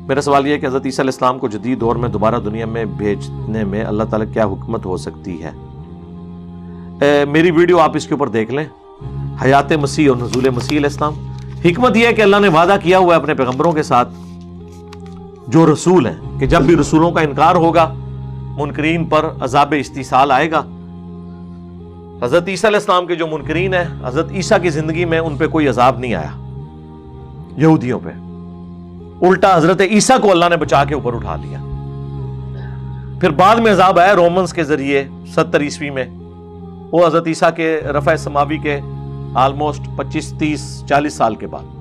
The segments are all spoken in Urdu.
میرا سوال یہ ہے کہ حضرت عیسیٰ علیہ السلام کو جدید دور میں دوبارہ دنیا میں بھیجنے میں اللہ تعالیٰ کیا حکمت ہو سکتی ہے؟ میری ویڈیو آپ اس کے اوپر دیکھ لیں، حیات مسیح اور نزول مسیح علیہ السلام۔ حکمت یہ ہے کہ اللہ نے وعدہ کیا ہوا ہے اپنے پیغمبروں کے ساتھ جو رسول ہیں کہ جب بھی رسولوں کا انکار ہوگا منکرین پر عذاب استحصال آئے گا۔ حضرت عیسیٰ علیہ السلام کے جو منکرین ہیں، حضرت عیسیٰ کی زندگی میں ان پہ کوئی عذاب نہیں آیا یہودیوں پہ، الٹا حضرت عیسیٰ کو اللہ نے بچا کے اوپر اٹھا لیا۔ پھر بعد میں عذاب آیا رومنز کے ذریعے 70 عیسوی میں، وہ حضرت عیسیٰ کے رفع سماوی کے آلموسٹ 25 30 40 سال کے بعد۔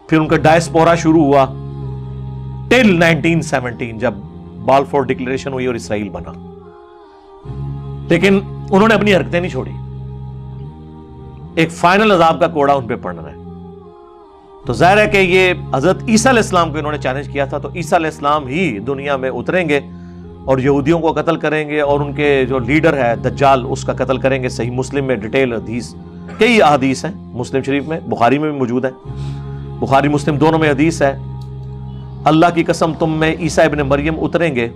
پھر ان کا ڈائسپورا شروع ہوا ٹل 1917 جب بالفور ڈکلیریشن ہوئی اور اسرائیل بنا، لیکن انہوں نے اپنی حرکتیں نہیں چھوڑی۔ ایک فائنل عذاب کا کوڑا ان پہ پڑنا ہے۔ تو ظاہر ہے کہ یہ حضرت عیسیٰ علیہ السلام کو انہوں نے چیلنج کیا تھا، تو عیسیٰ علیہ السلام ہی دنیا میں اتریں گے اور یہودیوں کو قتل کریں گے، اور ان کے جو لیڈر ہے دجال اس کا قتل کریں گے۔ صحیح مسلم میں ڈیٹیل حدیث، کئی احادیث ہیں مسلم شریف میں، بخاری میں بھی موجود ہے، بخاری مسلم دونوں میں حدیث ہے، اللہ کی قسم تم میں عیسیٰ ابن مریم اتریں گے،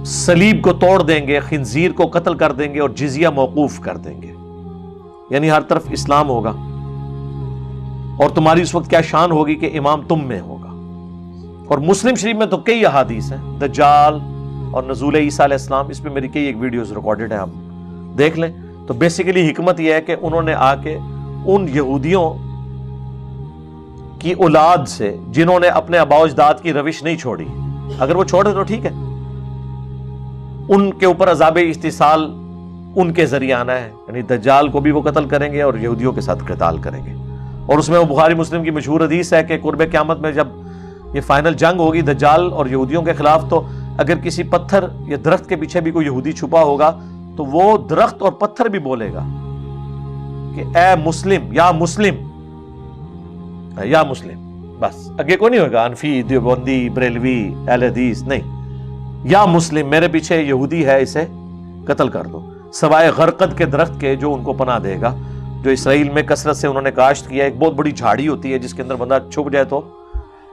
صلیب کو توڑ دیں گے، خنزیر کو قتل کر دیں گے اور جزیہ موقوف کر دیں گے، یعنی ہر طرف اسلام ہوگا، اور تمہاری اس وقت کیا شان ہوگی کہ امام تم میں ہوگا۔ اور مسلم شریف میں تو کئی احادیث ہیں، دجال اور نزول عیسیٰ علیہ السلام، اس میں میری کئی ایک ویڈیوز ریکارڈڈ ہیں، آپ دیکھ لیں۔ تو بیسیکلی حکمت یہ ہے کہ انہوں نے آ کے ان یہودیوں کی اولاد سے جنہوں نے اپنے آباء و اجداد کی روش نہیں چھوڑی، اگر وہ چھوڑے تو ٹھیک ہے، ان کے اوپر عذاب استحصال ان کے ذریعے آنا ہے، یعنی دجال کو بھی وہ قتل کریں گے اور یہودیوں کے ساتھ قتال کریں گے۔ اور اس میں وہ بخاری مسلم کی مشہور حدیث ہے کہ قرب قیامت میں جب یہ فائنل جنگ ہوگی دجال اور یہودیوں کے خلاف، تو اگر کسی پتھر یا درخت کے پیچھے بھی کوئی یہودی چھپا ہوگا تو وہ درخت اور پتھر بھی بولے گا کہ اے مسلم، یا مسلم، یا مسلم، بس آگے کوئی نہیں ہوگا انفی، دیوبندی، بریلوی، اہل حدیث، نہیں، یا مسلم، میرے پیچھے یہودی ہے، اسے قتل کر دو، سوائے غرقد کے درخت کے جو ان کو پناہ دے گا، جو اسرائیل میں کثرت سے انہوں نے کاشت کیا۔ ایک بہت بڑی جھاڑی ہوتی ہے جس کے اندر بندہ چھپ جائے تو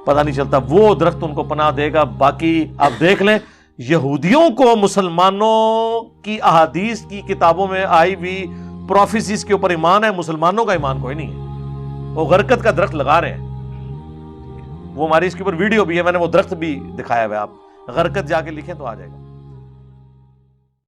پتہ نہیں چلتا، وہ درخت ان کو پناہ دے گا۔ باقی آپ دیکھ لیں، یہودیوں کو مسلمانوں کی احادیث کی کتابوں میں آئی ہوئی پروفیسیز کے اوپر ایمان ہے، مسلمانوں کا ایمان کوئی نہیں ہے۔ وہ غرقد کا درخت لگا رہے ہیں، وہ ہماری اس کے اوپر ویڈیو بھی ہے، میں نے وہ درخت بھی دکھایا ہوا ہے، آپ غرقد جا کے لکھیں تو آ جائے گا۔